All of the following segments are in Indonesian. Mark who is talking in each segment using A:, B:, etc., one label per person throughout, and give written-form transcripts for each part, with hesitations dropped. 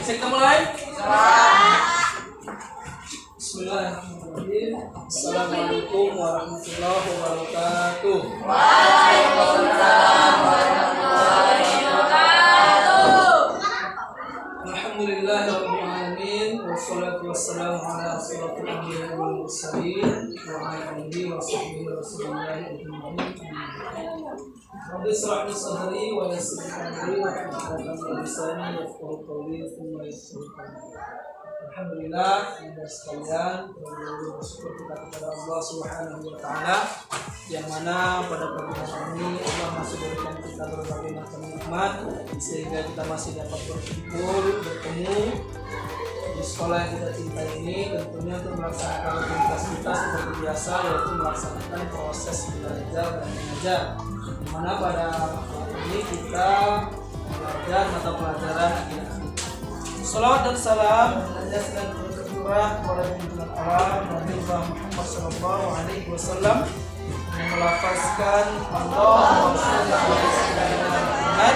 A: Bisa kita mulai? Bismillahirrahmanirrahim. Assalamualaikum warahmatullahi wabarakatuh.
B: Waalaikumsalam warahmatullahi wabarakatuh.
A: Alhamdulillahirabbil alamin wassalatu wassalamu ala asyrofil anbiya'i wal mursalin wa ala alihi wa sahbihi ajma'in. Rabbi shrah li sadri wa yassir li amri wa hlul lisani yafqahu qawli thumma yassir. Alhamdulillah, Anda sekalian, terlalu bersyukur kita kepada Allah Subhanahu wa Ta'ala, yang mana pada pagi hari ini Allah masih berikan kita berbagai macam nikmat, sehingga kita masih dapat berkumpul, bertemu di sekolah yang kita cintai ini, tentunya untuk melaksanakan aktivitas kita seperti biasa, yaitu melaksanakan proses belajar dan mengajar. Di mana pada hari ini kita belajar mata pelajaran akidah. Salawat dan salam dan tercurah kepada junjungan Allah Nabi Muhammad sallallahu alaihi wasallam yang melafazkan Allahumma shalli ala sayyidina Muhammad.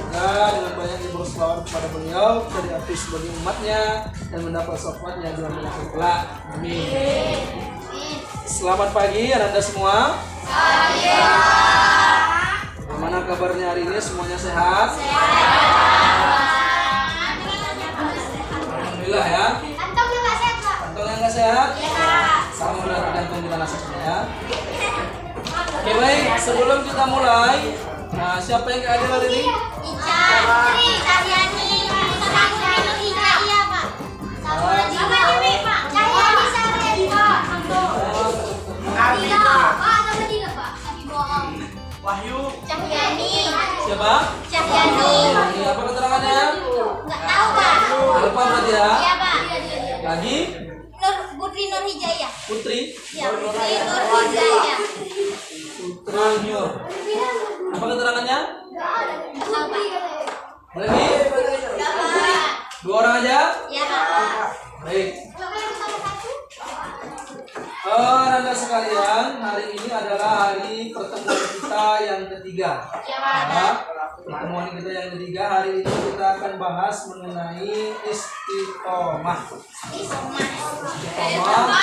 A: Dengan banyak berselawat kepada beliau dari api sebagai umatnya dan mendapat syafaatnya di akhirat kelak. Amin. Selamat pagi Anda semua. Bagaimana kabarnya hari ini? Semuanya sehat? Alhamdulillah ya.
B: Kantongnya nggak sehat, Pak.
A: Kantongnya nggak sehat?
B: Ya.
A: Sama dengan gantung di nasibnya ya. Oke baik, sebelum kita mulai, siapa yang hadir hari ini?
B: Ica, Putri, Saryani, Saryani, Ica, iya Pak. Sama Dewi, Pak. Cahyani, Saryani, Pak. Iya, Pak. Sama Dina, Pak. Tapi bohong.
C: Wahyu.
B: Cahyani.
A: Siapa?
B: Cahyani.
A: Ini apa keterangannya?
B: Nggak tahu, Pak.
A: Alfa berarti ya?
B: Iya, Pak.
A: Lagi?
B: Putri Nur Hijayah.
A: Putri?
B: Iya, Putri Nur Hijayah.
A: Putra Nur. Apa keterangannya?
B: Nggak tahu, Pak.
A: Lagi?
B: Nggak, Pak.
A: 2 orang aja?
B: Iya, Pak.
A: Baik. Anda sekalian, hari ini adalah hari pertemuan kita yang ketiga.
B: Iya, Pak.
A: Pertemuan kita yang ketiga, hari ini kita akan bahas mengenai istiqomah. Istiqomah.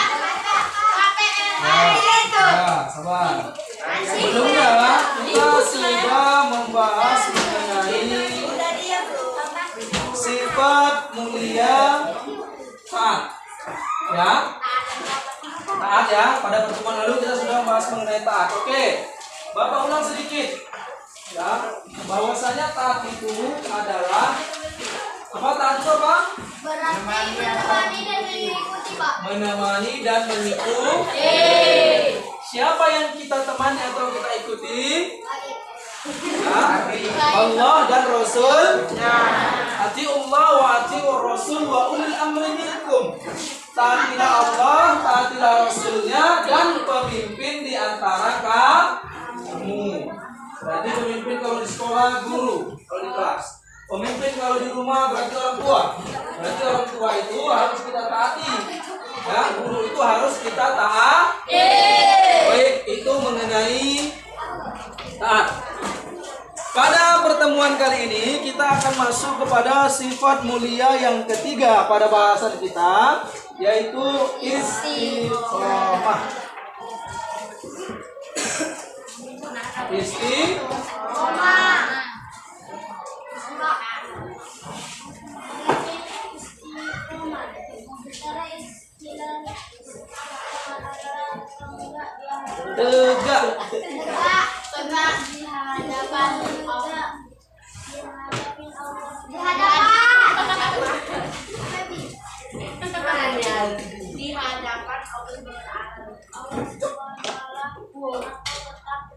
A: Ya, sabar. Sebelumnya kita sudah membahas mengenai sifat mulia taat. Ya. Taat ya, pada pertemuan lalu kita sudah membahas mengenai taat. Oke, Bapak ulang sedikit ya, bahwasanya taat itu adalah apa? Taat itu apa?
B: Menemani dan mengikuti, Pak.
A: Menemani dan mengikuti. Siapa yang kita temani atau kita ikuti? Ya, Allah dan Rasul-Nya. Atiullah wa atiur Rasul wa ulil amri minkum. Taatilah Allah, taatilah Rasulnya, dan pemimpin di antara kamu. Berarti pemimpin kalau di sekolah guru, kalau di kelas. Pemimpin kalau di rumah berarti orang tua. Berarti orang tua itu harus kita taati. Ya, guru itu harus kita taati. Baik, itu mengenai taat. Pada pertemuan kali ini kita akan masuk kepada sifat mulia yang ketiga pada bahasan kita, yaitu istiqomah. Istiqomah. Tegak.
B: Di hadapan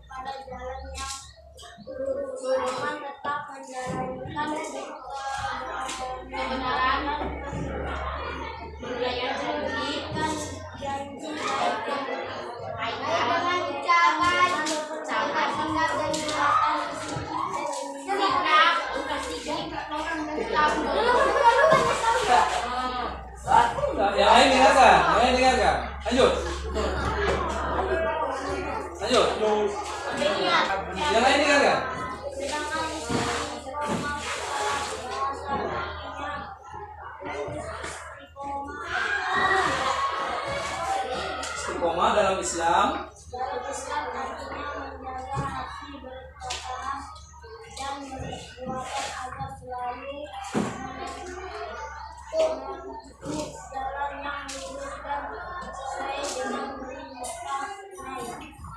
B: pada jalan yang lurus, tetap menjalankan kebenaran, menjalankan janji dengan cara benar dan
A: Yang lain dengarkan, lanjut. Yang lain dengarkan. istiqomah dalam Islam?
B: Dalam Islam artinya menjaga hati berkata dan berbuatan agar selalu menempuh jalan yang lurus dan sesuai dengan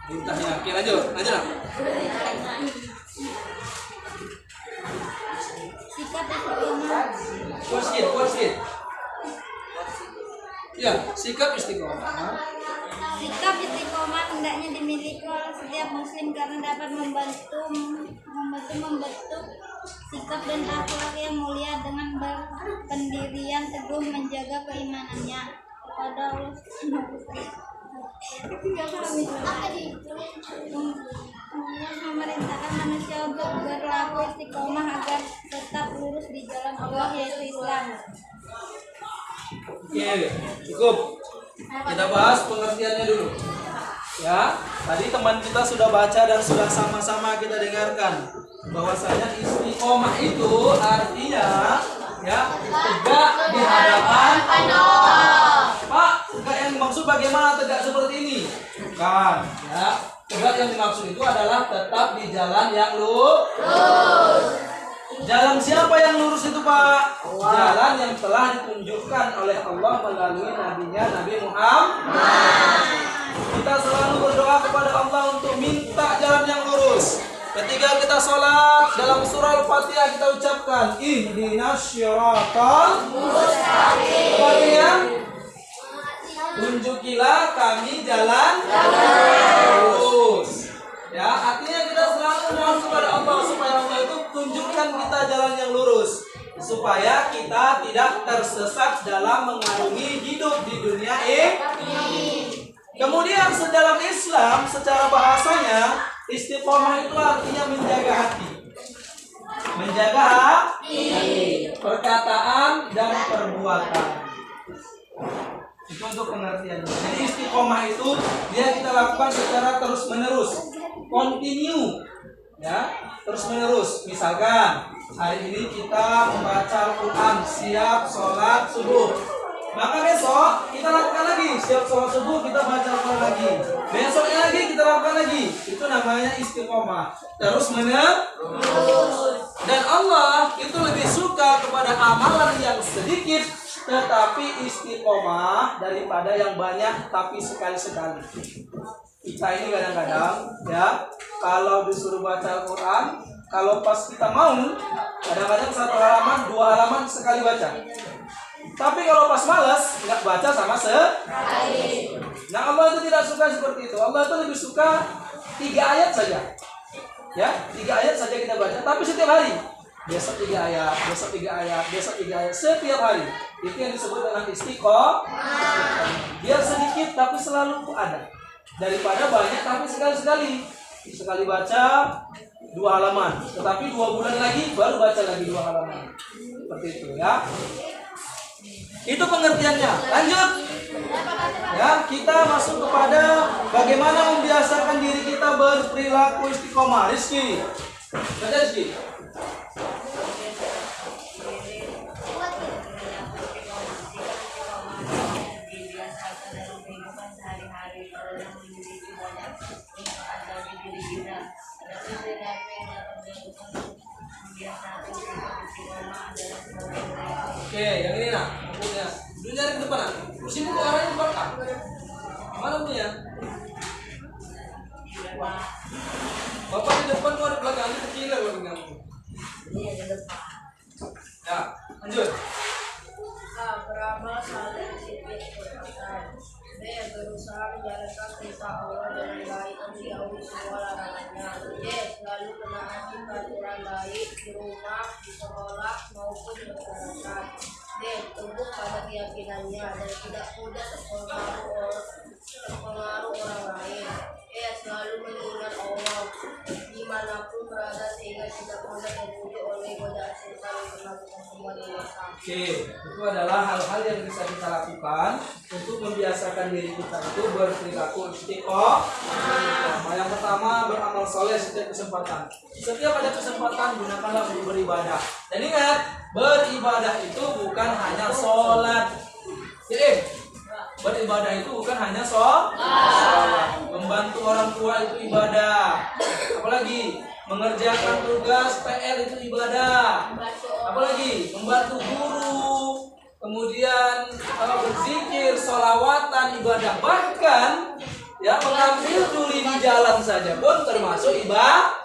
A: Perintahnya. Oke, lanjut.
B: sikap istiqomah.
A: Kuat sedikit. Ya, sikap istiqomah.
B: Sikap istiqomah hendaknya dimiliki oleh setiap muslim karena dapat membentuk sikap dan akhlak yang mulia dengan berpendirian teguh menjaga keimanannya kepada Allah kemudian memerintahkan manusia untuk berlaku istiqomah agar tetap lurus di jalan Allah yaitu Islam.
A: Oke, cukup. Kita bahas pengertiannya dulu. Ya, tadi teman kita sudah baca dan sudah sama-sama kita dengarkan bahwasanya istiqomah itu artinya ya tegak di hadapan Allah. Pak, tegak yang dimaksud bagaimana tegak seperti ini? Bukan, ya. Tegak yang dimaksud itu adalah tetap di jalan yang lurus. Jalan siapa yang lurus itu, Pak? Jalan yang telah ditunjukkan oleh Allah melalui nabinya Nabi Muhammad. Kita selalu berdoa kepada Allah untuk minta jalan yang lurus. Ketika kita sholat, dalam surah Al-Fatihah kita ucapkan ihdinas syiratal mustaqim. Artinya, tunjukilah kami jalan lurus. Ya, artinya kita selalu mohon kepada Allah supaya Allah itu tunjukkan kita jalan yang lurus, supaya kita tidak tersesat dalam mengarungi hidup di dunia ini. Kemudian dalam Islam secara bahasanya istiqomah itu artinya menjaga hati. Menjaga hati, perkataan dan perbuatan. Itu untuk pengertiannya. Jadi istiqomah itu dia kita lakukan secara terus menerus, continue, ya, terus menerus. Misalkan hari ini kita membaca Al-Quran, siap sholat subuh, maka besok kita lakukan lagi, siap sholat subuh kita baca Al-Quran lagi, besoknya lagi kita lakukan lagi. Itu namanya istiqomah, terus menerus. Dan Allah itu lebih suka kepada amalan yang sedikit tetapi istiqomah daripada yang banyak tapi sekali-sekali. Kita ini kadang-kadang ya kalau disuruh baca Al-Quran, kalau pas kita mau kadang-kadang 1 halaman 2 halaman sekali baca. Tapi kalau pas malas nggak baca sama sekali. Nah, Allah itu tidak suka seperti itu. Allah itu lebih suka 3 ayat saja. Ya, 3 ayat saja kita baca, tapi setiap hari. Besok 3 ayat, besok 3 ayat, besok 3 ayat, setiap hari. Itu yang disebut dengan istiqomah. Biar sedikit tapi selalu ada, daripada banyak tapi sekali-sekali. Sekali baca 2 halaman, tetapi 2 bulan lagi baru baca lagi 2 halaman. Seperti itu ya. Itu pengertiannya. Lanjut. Ya, kita masuk kepada bagaimana membiasakan diri kita berperilaku istiqomah. Rizky. Baca Rizky. Oke, yang ini nah, punya. Dulu nyari ke depan nah. Kursimu kok arahnya ke belakang. Mana punya? Bapak di depan, kau di belakang, ini kecil lah kalau kamu. Iya, di depan. Ya, lanjut.
B: Beramal saleh sifat perkataan. B. Berusaha menjalankan perintah Allah dengan baik dan menjauhi semua larangannya. C. Selalu menaati peraturan baik di rumah, di sekolah maupun di masyarakat. D. Teguh pada keyakinannya dan tidak mudah terpengaruh orang lain. E. Selalu mengingat Allah dimanapun berada sehingga tidak mudah terbujuk oleh godaan setan untuk melakukan semua dosa.
A: Oke, itu adalah hal-hal yang bisa kita lakukan untuk membiasakan diri kita itu berperilaku istiqomah. Yang pertama, beramal soleh setiap kesempatan. Setiap ada kesempatan gunakanlah untuk beribadah. Dan ingat, beribadah itu bukan hanya sholat. Jadi, beribadah ibadah itu bukan hanya sholat. Membantu orang tua itu ibadah. Apalagi mengerjakan tugas PR itu ibadah. Apalagi membantu guru. Kemudian berzikir, sholawatan, ibadah. Bahkan ya mengambil duri di jalan saja pun termasuk ibadah.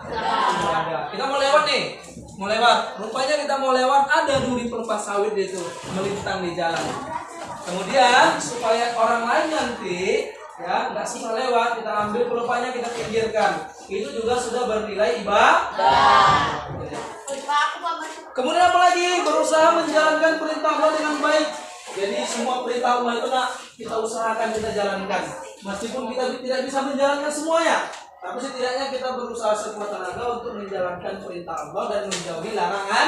A: Kita mau lewat nih. Mau lewat, rupanya kita mau lewat, ada duri pelepah sawit itu melintang di jalan. Kemudian supaya orang lain nanti ya nggak susah lewat, kita ambil pelepahnya, kita pinggirkan. Itu juga sudah bernilai ibadah. Kemudian apa lagi? Berusaha menjalankan perintah Allah dengan baik. Jadi semua perintah Allah itu kita usahakan, kita jalankan. Meskipun kita tidak bisa menjalankan semuanya, tapi setidaknya kita berusaha sekuat tenaga untuk menjalankan perintah Allah dan menjauhi larangan.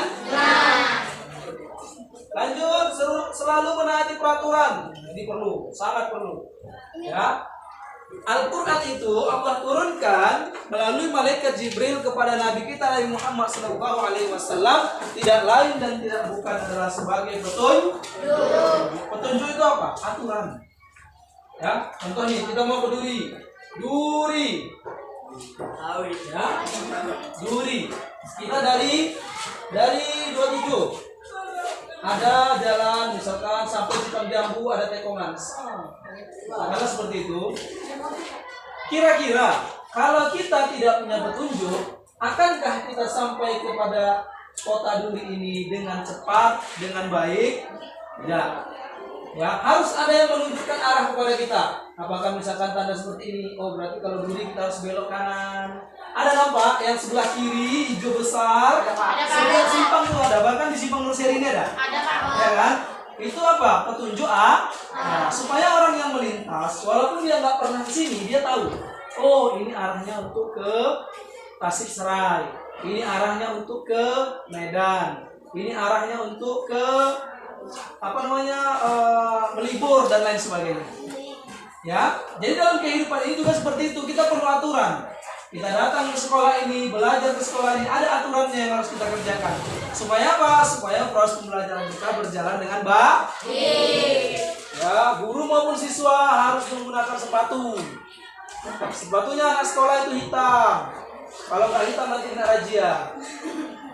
A: Lanjut, selalu menaati peraturan. Ini perlu, sangat perlu. Ya. Al-Quran itu Allah turunkan melalui malaikat Jibril kepada Nabi kita Nabi Muhammad SAW, tidak lain dan tidak bukan adalah sebagai petunjuk. Petunjuk itu apa? Aturan. Ya, contohnya kita mau ke duri. Ya, duri. Kita dari 27 ada jalan misalkan sampai Simpang Jambu ada tekongan. Karena seperti itu. Kira-kira kalau kita tidak punya petunjuk, akankah kita sampai kepada kota duri ini dengan cepat, dengan baik? Tidak. Ya, harus ada yang menunjukkan arah kepada kita. Apakah misalkan tanda seperti ini? Oh, berarti kalau duri kita harus belok kanan. Ada nampak yang sebelah kiri hijau besar. Sebelah simpang itu ada. Bahkan di simpang Nurseri ini ada. Ya kan? Itu apa? Petunjuk nah, supaya orang yang melintas, walaupun dia nggak pernah ke sini, dia tahu. Oh, ini arahnya untuk ke Tasik Serai. Ini arahnya untuk ke Medan. Ini arahnya untuk ke melibur dan lain sebagainya. Ya, jadi dalam kehidupan ini juga seperti itu. Kita perlu aturan. Kita datang ke sekolah ini, belajar ke sekolah ini, ada aturannya yang harus kita kerjakan. Supaya apa? Supaya proses pembelajaran kita berjalan dengan baik. Ya, guru maupun siswa harus menggunakan sepatu. Sepatunya anak sekolah itu hitam. Kalau nggak hitam nanti kena razia.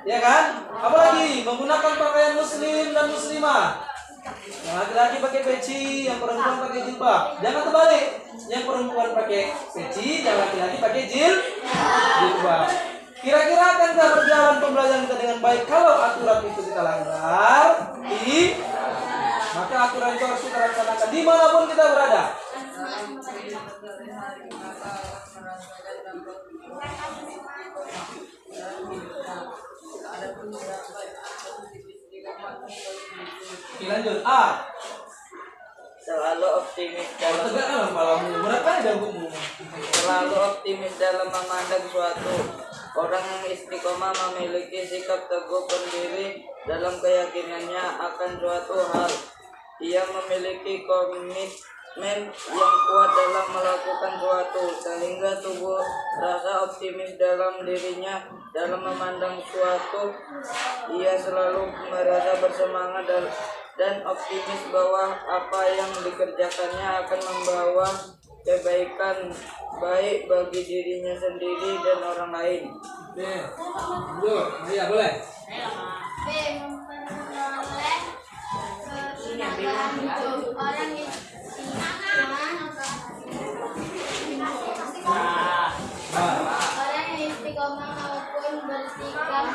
A: Ya kan? Apalagi menggunakan pakaian muslim dan muslimah. Yang laki-laki pakai peci, yang perempuan pakai jilbab. Jangan terbalik. Yang perempuan pakai peci, yang laki-laki pakai jilbab. Kira-kira akankah berjalan pembelajaran kita dengan baik kalau aturan itu kita langgar? Maka aturan itu harus kita laksanakan dimanapun kita berada. Oke, lanjut.
C: Selalu optimis dalam memandang suatu. Orang yang istiqomah memiliki sikap teguh pendiri dalam keyakinannya akan suatu hal. Ia memiliki komitmen yang kuat dalam melakukan suatu, sehingga tubuh rasa optimis dalam dirinya dalam memandang suatu. Ia selalu merasa bersemangat dan optimis bahwa apa yang dikerjakannya akan membawa kebaikan baik bagi dirinya sendiri dan orang lain.
A: Iya, boleh.
B: B. Memperoleh kesinambungan orang yang istiqomah maupun bersikap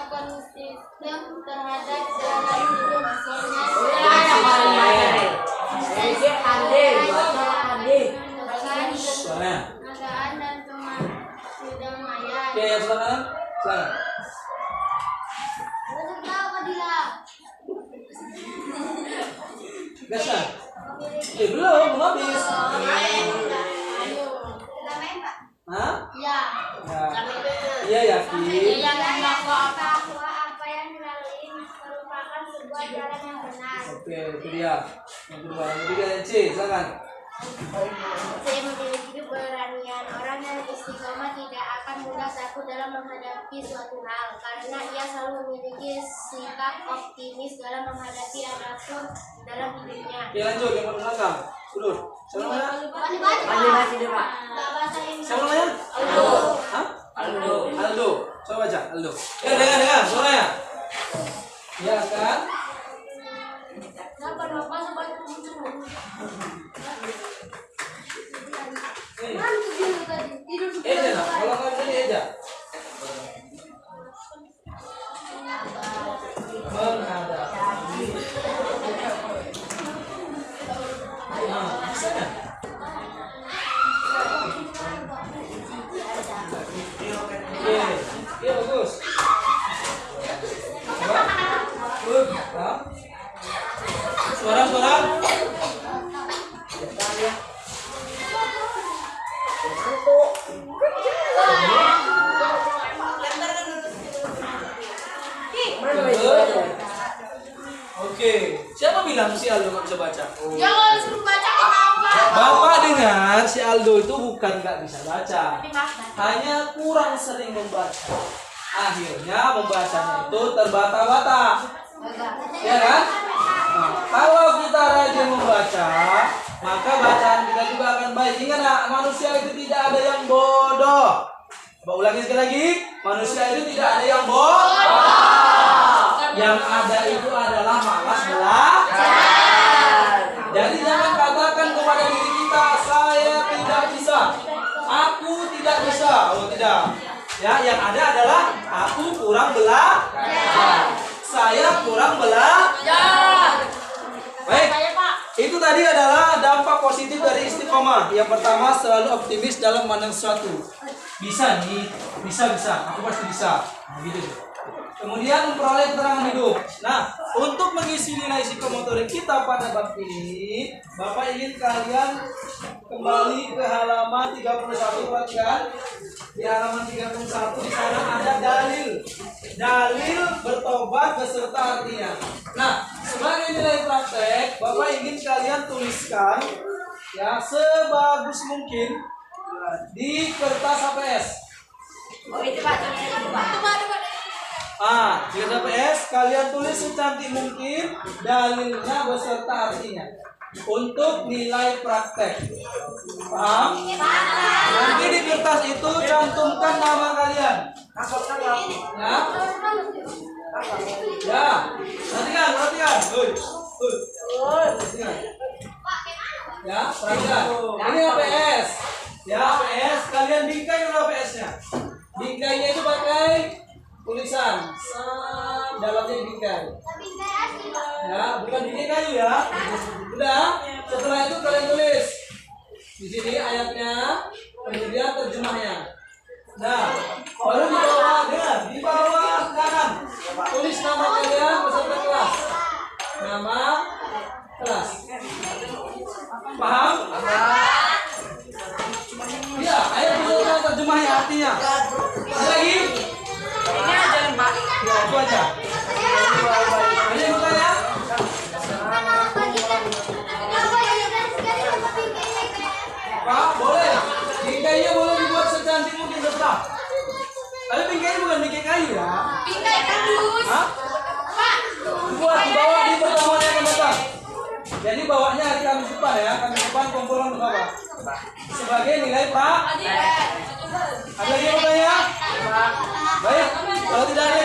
B: konsisten terhadap jalan hidup. Keadaan dan kedamaian.
A: Oke, yang sebelah kanan, silakan. Gaskan. Belum habis. Hah?
B: Ya.
A: Iya, yakin.
B: Apa yang dilalui merupakan sebuah jalan yang benar.
A: Oke, itu dia. Yang kedua, yang ketiga yang C, silakan.
B: Saya memiliki keberanian. Orang yang istiqomah tidak akan mudah takut dalam menghadapi suatu hal, karena ia selalu memiliki sikap optimis dalam menghadapi apapun dalam hidupnya.
A: Oke, lanjut yang belakang. Duduk. Siapa namanya?
B: Masih deh, Pak.
A: Siapa namanya?
B: Aldo.
A: Hah? Aldo. Coba baca, Aldo. Dengar suaranya. Dia akan Eja, kalau kalian ini Eja. Menghadapi. Nah, bisa nggak? Iya bagus. Suara. Oke, siapa bilang si Aldo nggak bisa baca?
B: Jangan suruh baca ke Bapak.
A: Bapak dengar si Aldo itu bukan nggak bisa baca,
B: Tapi maaf,
A: hanya kurang sering membaca. Akhirnya membacanya itu terbata-bata, ya kan? Nah, kalau kita rajin membaca, maka bacaan kita juga akan baik. Ingat nak, manusia itu tidak ada yang bodoh. Coba ulangi sekali lagi, manusia itu tidak ada yang bodoh. Yang ada itu adalah malas belajar. Jadi jangan katakan kepada diri kita, saya tidak bisa, aku tidak bisa. Oh tidak. Ya, yang ada adalah aku kurang belajar. Saya kurang belajar. Baik. Itu tadi adalah dampak positif dari istiqomah. Yang pertama, selalu optimis dalam memandang sesuatu. Bisa nih, bisa. Aku pasti bisa. Nah, gitu. Kemudian memperoleh keterangan hidup. Nah, untuk mengisi nilai psikomotorik kita pada bab ini, Bapak ingin kalian kembali ke halaman 31, perhatikan. Di halaman 31 di sana ada dalil bertobat beserta artinya. Nah, sebagai nilai praktek, Bapak ingin kalian tuliskan ya sebagus mungkin di kertas HPS.
B: Oh itu Pak,
A: Di kertas HPS kalian tulis secantik mungkin dalilnya beserta artinya untuk nilai praktek. Paham? Nanti di kertas itu cantumkan nama kalian. Ya. Perhatikan. Ya, perhatikan. Ini HPS. Ya, HPS kalian bingkai dulu HPS-nya. Bingkainya itu pakai tulisan. Dalamnya bingkai. Ya, bukan bingkai kayu ya. Udah. Setelah itu kalian tulis di sini ayatnya, kemudian terjemahnya. Nah, baru di bawah kanan tulis nama kalian beserta kelas. Nama kelas. Paham? Iya, ayat itu terjemahnya artinya. Lagi?
B: ini aja Pak.
A: Ya, itu aja. Ada yang bertanya? Pak, boleh. Bingkainya boleh dibuat secantik mungkin tetap. Tapi bingkainya bukan bingkai kayu ya.
B: Bingkai kardus.
A: Hah?
B: Pak.
A: Buat dibawa di pertemuan yang akan datang. Jadi bawanya hari Kamis depan ya, Kamis depan kumpulan bersama. Sebagai nilai Pak. Ada lagi yang bertanya? Baik, kalau tidak ada